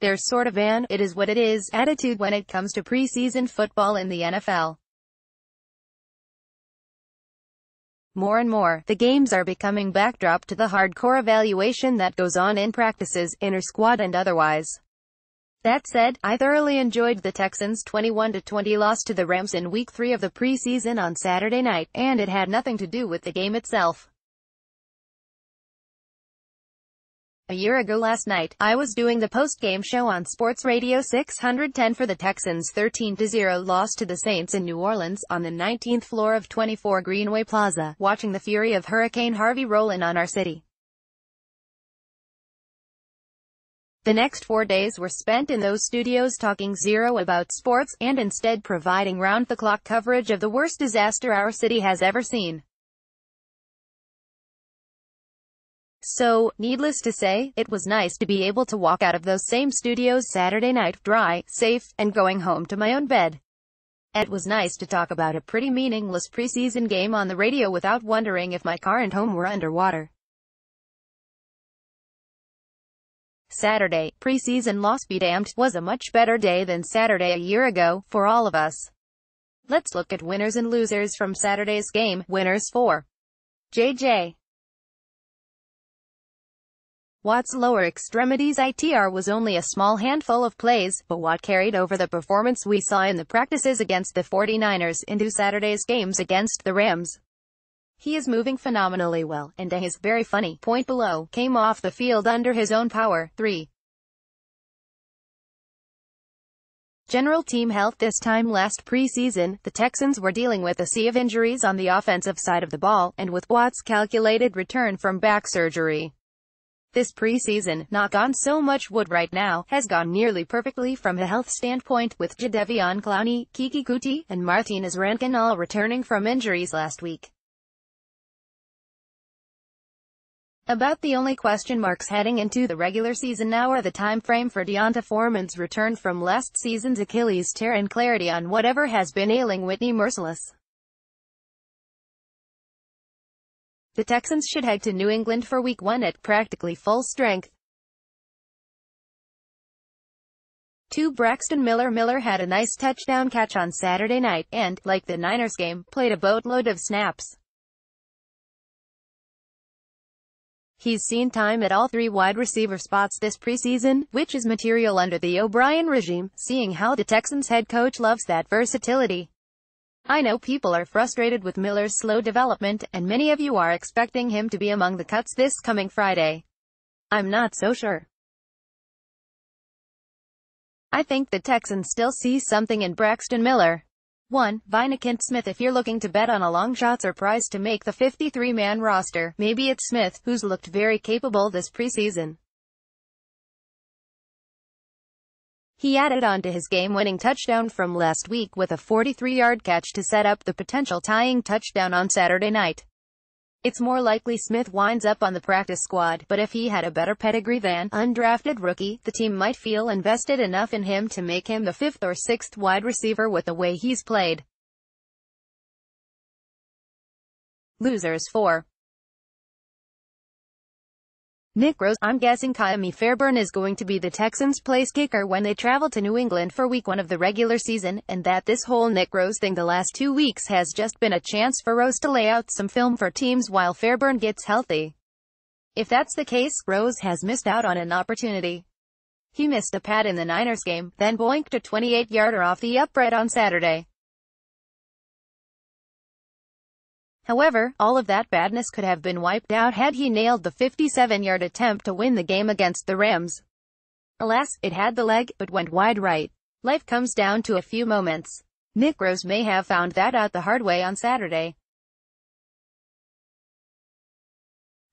There's sort of an "it is what it is" attitude when it comes to preseason football in the NFL. More and more, the games are becoming backdrop to the hardcore evaluation that goes on in practices, inter-squad and otherwise. That said, I thoroughly enjoyed the Texans' 21-20 loss to the Rams in Week 3 of the preseason on Saturday night, and it had nothing to do with the game itself. A year ago last night, I was doing the post-game show on Sports Radio 610 for the Texans' 13-0 loss to the Saints in New Orleans, on the 19th floor of 24 Greenway Plaza, watching the fury of Hurricane Harvey roll in on our city. The next 4 days were spent in those studios talking zero about sports, and instead providing round-the-clock coverage of the worst disaster our city has ever seen. So, needless to say, it was nice to be able to walk out of those same studios Saturday night, dry, safe, and going home to my own bed. And it was nice to talk about a pretty meaningless preseason game on the radio without wondering if my car and home were underwater. Saturday, preseason loss be damned, was a much better day than Saturday a year ago, for all of us. Let's look at winners and losers from Saturday's game. Winners for J.J. Watt's lower extremities ITR was only a small handful of plays, but Watt carried over the performance we saw in the practices against the 49ers into Saturday's games against the Rams. He is moving phenomenally well, and his very funny point below came off the field under his own power. 3. General team health. This time last preseason, the Texans were dealing with a sea of injuries on the offensive side of the ball, and with Watt's calculated return from back surgery, this preseason, knock on so much wood right now, has gone nearly perfectly from a health standpoint, with Jadeveon Clowney, Keke Coutee, and Martinez Rankin all returning from injuries last week. About the only question marks heading into the regular season now are the time frame for D'Onta Foreman's return from last season's Achilles tear and clarity on whatever has been ailing Whitney Mercilus. The Texans should head to New England for Week 1 at practically full strength. 2. Braxton Miller had a nice touchdown catch on Saturday night, and, like the Niners game, played a boatload of snaps. He's seen time at all 3 wide receiver spots this preseason, which is material under the O'Brien regime, seeing how the Texans head coach loves that versatility. I know people are frustrated with Miller's slow development, and many of you are expecting him to be among the cuts this coming Friday. I'm not so sure. I think the Texans still see something in Braxton Miller. 1. Vinakant Smith. If you're looking to bet on a long shot surprise to make the 53-man roster, maybe it's Smith, who's looked very capable this preseason. He added on to his game-winning touchdown from last week with a 43-yard catch to set up the potential tying touchdown on Saturday night. It's more likely Smith winds up on the practice squad, but if he had a better pedigree than undrafted rookie, the team might feel invested enough in him to make him the 5th or 6th wide receiver with the way he's played. Losers for Nick Rose. I'm guessing Ka'imi Fairbairn is going to be the Texans' place kicker when they travel to New England for Week 1 of the regular season, and that this whole Nick Rose thing the last 2 weeks has just been a chance for Rose to lay out some film for teams while Fairbairn gets healthy. If that's the case, Rose has missed out on an opportunity. He missed a pad in the Niners game, then boinked a 28-yarder off the upright on Saturday. However, all of that badness could have been wiped out had he nailed the 57-yard attempt to win the game against the Rams. Alas, it had the leg, but went wide right. Life comes down to a few moments. Nick Rose may have found that out the hard way on Saturday.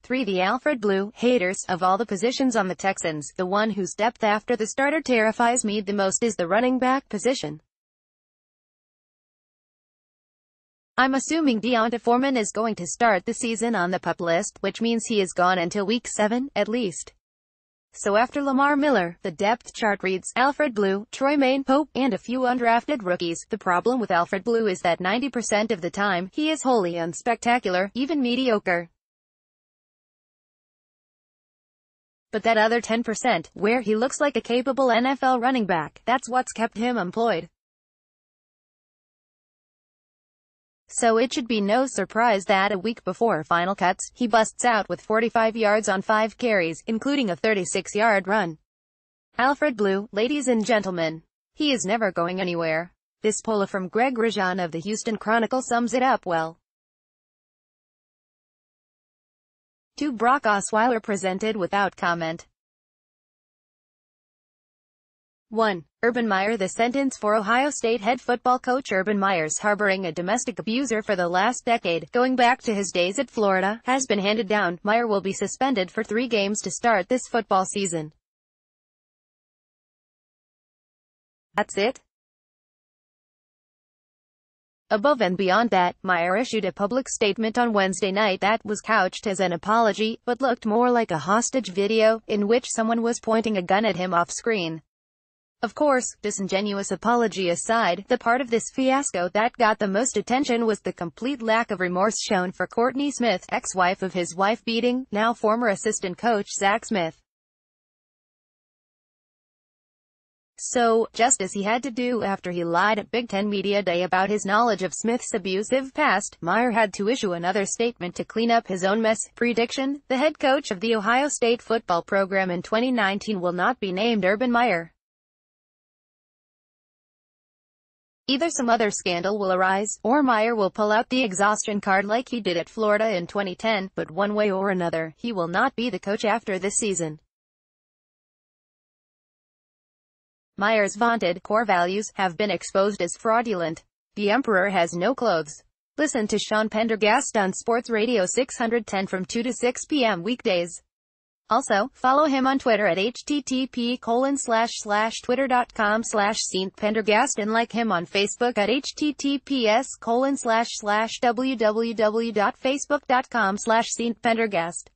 3. The Alfred Blue haters. Of all the positions on the Texans, the one whose depth after the starter terrifies me the most is the running back position. I'm assuming D'Onta Foreman is going to start the season on the PUP list, which means he is gone until Week 7, at least. So after Lamar Miller, the depth chart reads Alfred Blue, Troy Maine Pope, and a few undrafted rookies. The problem with Alfred Blue is that 90% of the time, he is wholly unspectacular, even mediocre. But that other 10%, where he looks like a capable NFL running back, that's what's kept him employed. So it should be no surprise that a week before final cuts, he busts out with 45 yards on 5 carries, including a 36-yard run. Alfred Blue, ladies and gentlemen. He is never going anywhere. This poll from Greg Rajan of the Houston Chronicle sums it up well. 2. Brock Osweiler presented without comment. 1. Urban Meyer. The sentence for Ohio State head football coach Urban Meyer's harboring a domestic abuser for the last decade, going back to his days at Florida, has been handed down. Meyer will be suspended for 3 games to start this football season. That's it? Above and beyond that, Meyer issued a public statement on Wednesday night that was couched as an apology, but looked more like a hostage video, in which someone was pointing a gun at him off-screen. Of course, disingenuous apology aside, the part of this fiasco that got the most attention was the complete lack of remorse shown for Courtney Smith, ex-wife of his wife-beating, now former assistant coach Zach Smith. So, just as he had to do after he lied at Big Ten Media Day about his knowledge of Smith's abusive past, Meyer had to issue another statement to clean up his own mess. Prediction: the head coach of the Ohio State football program in 2019 will not be named Urban Meyer. Either some other scandal will arise, or Meyer will pull out the exhaustion card like he did at Florida in 2010, but one way or another, he will not be the coach after this season. Meyer's vaunted core values have been exposed as fraudulent. The Emperor has no clothes. Listen to Sean Pendergast on Sports Radio 610 from 2 to 6 p.m. weekdays. Also, follow him on Twitter at http://twitter.com/StPendergast and like him on Facebook at https://www.facebook.com/StPendergast.